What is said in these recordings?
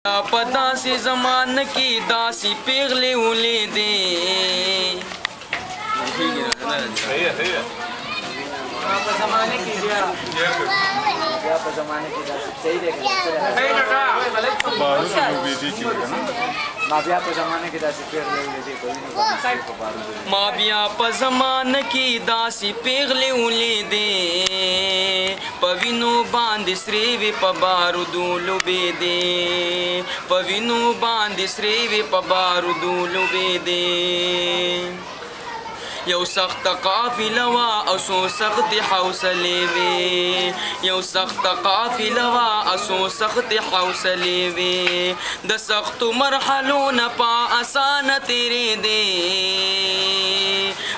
په داسې زمانه کې داسې پیغلې ولیدې ما بیا په زمانه کې داسې پیغلې ولیدې په وینو باندې سرې وې په بارودو لوبېدې په وینو باندې سرې وې په بارودو لوبېدې یو سخت قافله وه او څو سختې حوصلې وې یو سخت قافله وه او څو سختې حوصلې وې د سختو مرحلو نه په اسانه تېرېدې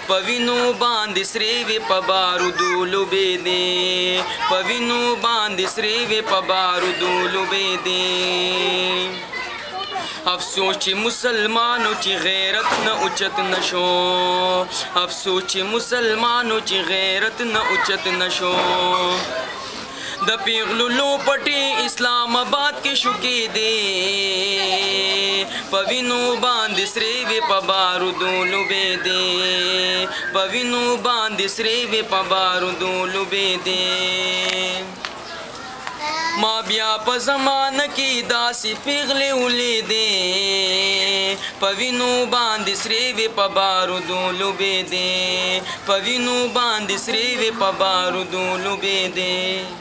په وینو باندې سرې وې په بارودو لوبېدې په وینو باندې سرې وې په بارودو لوبېدې افسوس چې مسلمانو چې غیرت نه اوچت نشو افسوس چې مسلمانو چې غیرت نه اوچت نشو د پیغلو لوپټې اسلام آباد کې شو کېدې په وینو باندې سرې وې په بارودو لوبېدې په وینو باندې سرې وې په بارودو لوبېدې ما بیا په زمانه کې داسې پیغلې ولیدې په وینو باندې سرې وې په بارودو لوبېدې په وینو باندې سرې وې په بارودو لوبېدې